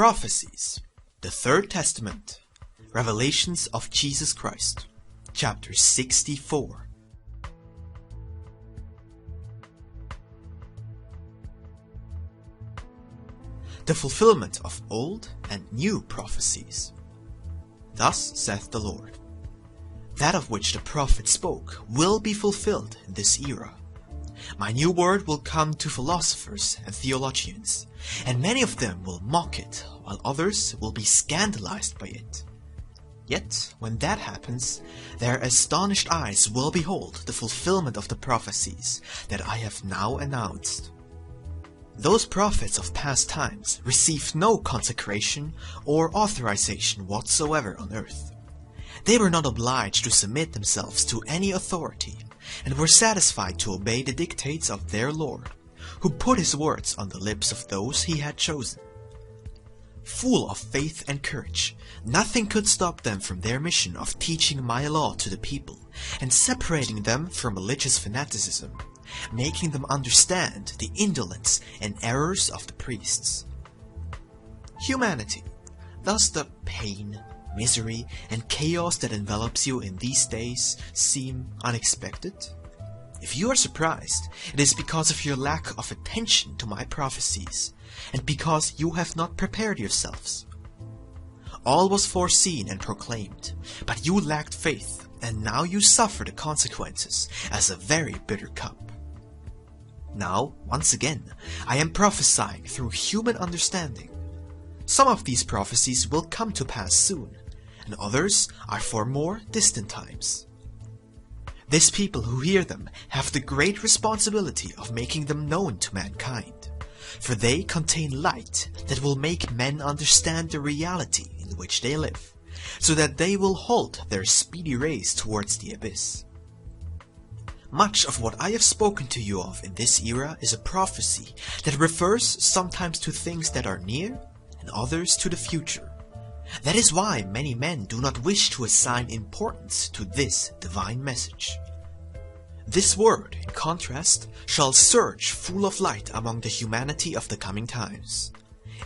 Prophecies, the Third Testament, Revelations of Jesus Christ, Chapter 64. The fulfillment of old and new prophecies. Thus saith the Lord, that of which the prophet spoke will be fulfilled in this era. My new word will come to philosophers and theologians, and many of them will mock it, while others will be scandalized by it. Yet, when that happens, their astonished eyes will behold the fulfillment of the prophecies that I have now announced. Those prophets of past times received no consecration or authorization whatsoever on earth. They were not obliged to submit themselves to any authority, and were satisfied to obey the dictates of their Lord, who put his words on the lips of those he had chosen. Full of faith and courage, nothing could stop them from their mission of teaching my law to the people, and separating them from religious fanaticism, making them understand the indolence and errors of the priests. Humanity, thus the pain, misery, and chaos that envelops you in these days seem unexpected? If you are surprised, it is because of your lack of attention to my prophecies, and because you have not prepared yourselves. All was foreseen and proclaimed, but you lacked faith, and now you suffer the consequences as a very bitter cup. Now, once again, I am prophesying through human understanding. Some of these prophecies will come to pass soon, and others are for more distant times. This people who hear them have the great responsibility of making them known to mankind, for they contain light that will make men understand the reality in which they live, so that they will halt their speedy race towards the abyss. Much of what I have spoken to you of in this era is a prophecy that refers sometimes to things that are near and others to the future. That is why many men do not wish to assign importance to this divine message. This word, in contrast, shall surge full of light among the humanity of the coming times.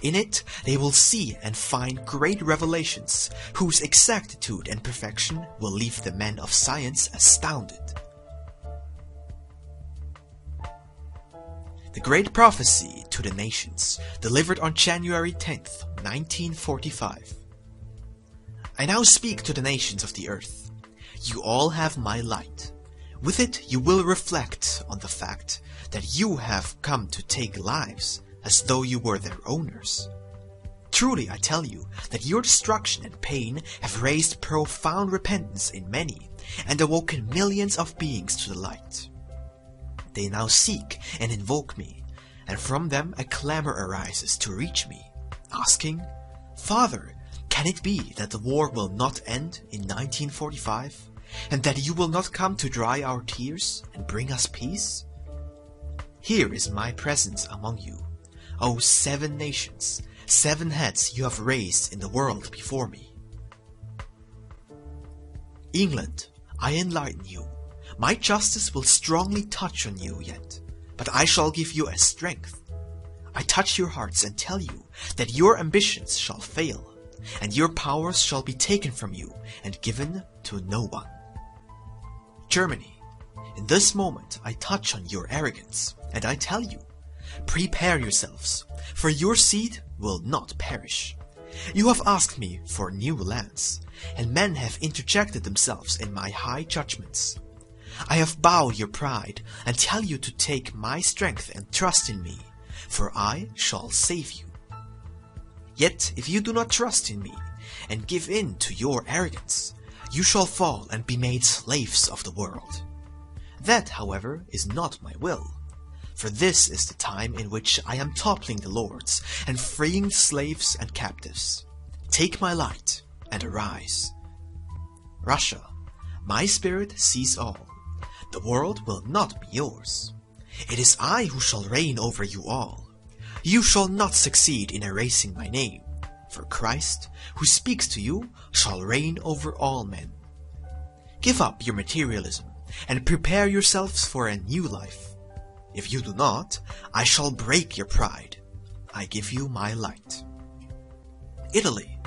In it they will see and find great revelations, whose exactitude and perfection will leave the men of science astounded. The Great Prophecy to the Nations, delivered on January 10th, 1945. I now speak to the nations of the earth. You all have my light. With it you will reflect on the fact that you have come to take lives as though you were their owners. Truly I tell you that your destruction and pain have raised profound repentance in many, and awoken millions of beings to the light. They now seek and invoke me, and from them a clamor arises to reach me, asking, Father, can it be that the war will not end in 1945, and that you will not come to dry our tears and bring us peace? Here is my presence among you, O 7 nations, 7 heads you have raised in the world before me. England, I enlighten you. My justice will strongly touch on you yet, but I shall give you a strength. I touch your hearts and tell you that your ambitions shall fail, and your powers shall be taken from you and given to no one. Germany, in this moment I touch on your arrogance, and I tell you, prepare yourselves, for your seed will not perish. You have asked me for new lands, and men have interjected themselves in my high judgments. I have bowed your pride, and tell you to take my strength and trust in me, for I shall save you. Yet if you do not trust in me, and give in to your arrogance, you shall fall and be made slaves of the world. That, however, is not my will, for this is the time in which I am toppling the lords, and freeing the slaves and captives. Take my light, and arise. Russia, my spirit sees all. The world will not be yours. It is I who shall reign over you all. You shall not succeed in erasing my name, for Christ, who speaks to you, shall reign over all men. Give up your materialism, and prepare yourselves for a new life. If you do not, I shall break your pride. I give you my light. Italy.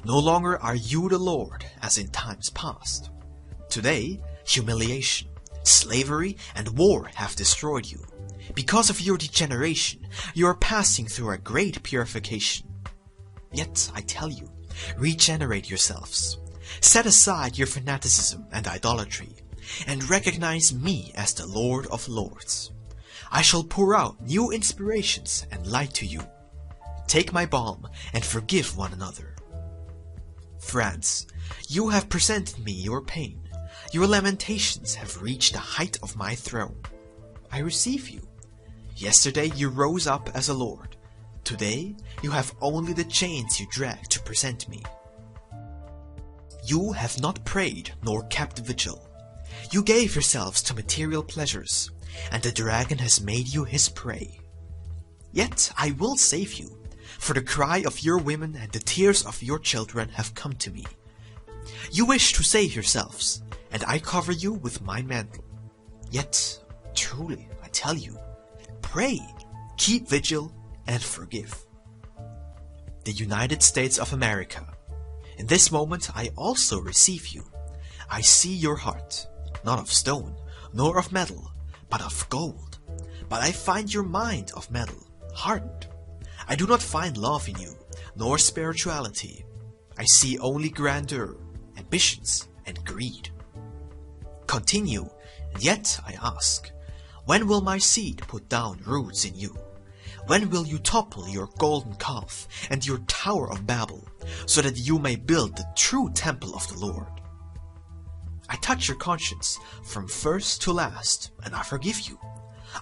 No longer are you the Lord as in times past. Today, humiliation, slavery, and war have destroyed you. Because of your degeneration, you are passing through a great purification. Yet, I tell you, regenerate yourselves. Set aside your fanaticism and idolatry, and recognize me as the Lord of Lords. I shall pour out new inspirations and light to you. Take my balm and forgive one another. France, you have presented me your pain. Your lamentations have reached the height of my throne. I receive you. Yesterday you rose up as a lord. Today you have only the chains you drag to present me. You have not prayed nor kept vigil. You gave yourselves to material pleasures, and the dragon has made you his prey. Yet I will save you, for the cry of your women and the tears of your children have come to me. You wish to save yourselves, and I cover you with my mantle. Yet, truly, I tell you, pray, keep vigil, and forgive. The United States of America. In this moment I also receive you. I see your heart, not of stone, nor of metal, but of gold. But I find your mind of metal, hardened. I do not find love in you, nor spirituality. I see only grandeur, ambitions, and greed. Continue, and yet I ask, when will my seed put down roots in you? When will you topple your golden calf and your tower of Babel, so that you may build the true temple of the Lord? I touch your conscience from first to last, and I forgive you.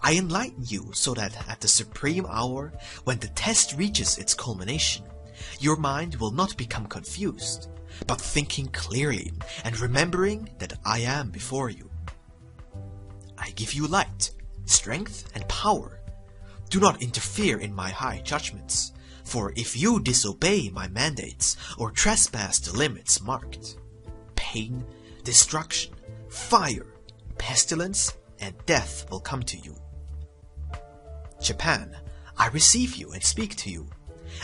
I enlighten you so that at the supreme hour, when the test reaches its culmination, your mind will not become confused, but thinking clearly and remembering that I am before you. I give you light, strength, and power. Do not interfere in my high judgments, for if you disobey my mandates or trespass the limits marked, pain, destruction, fire, pestilence, and death will come to you. Japan, I receive you and speak to you.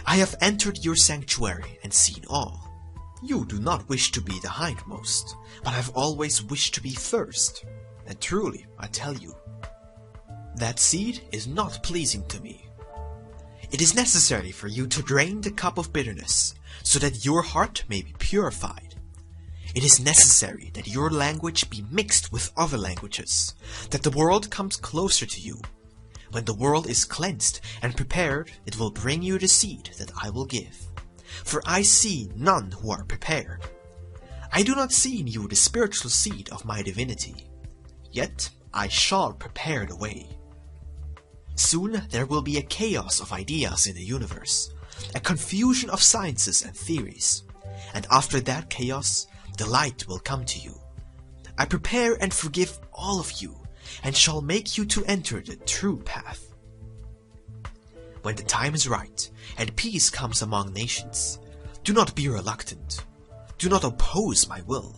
I have entered your sanctuary and seen all. You do not wish to be the hindmost, but have always wished to be first. And truly, I tell you, that seed is not pleasing to me. It is necessary for you to drain the cup of bitterness, so that your heart may be purified. It is necessary that your language be mixed with other languages, that the world comes closer to you. When the world is cleansed and prepared, it will bring you the seed that I will give. For I see none who are prepared. I do not see in you the spiritual seed of my divinity. Yet I shall prepare the way. Soon there will be a chaos of ideas in the universe, a confusion of sciences and theories, and after that chaos, the light will come to you. I prepare and forgive all of you, and shall make you to enter the true path. When the time is right, and peace comes among nations, do not be reluctant. Do not oppose my will.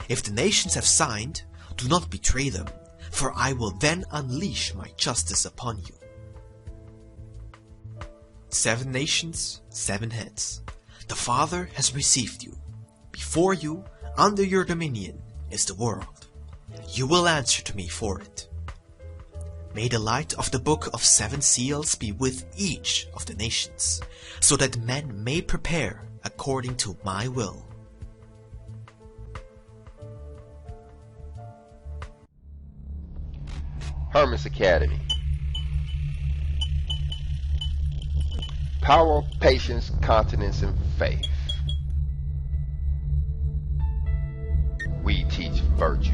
If the nations have signed, do not betray them, for I will then unleash my justice upon you. 7 nations, 7 heads. The Father has received you. Before you, under your dominion, is the world. You will answer to me for it. May the light of the book of 7 seals be with each of the nations, so that men may prepare according to my will. Hermes Academy. Power, patience, continence, and faith. We teach virtue.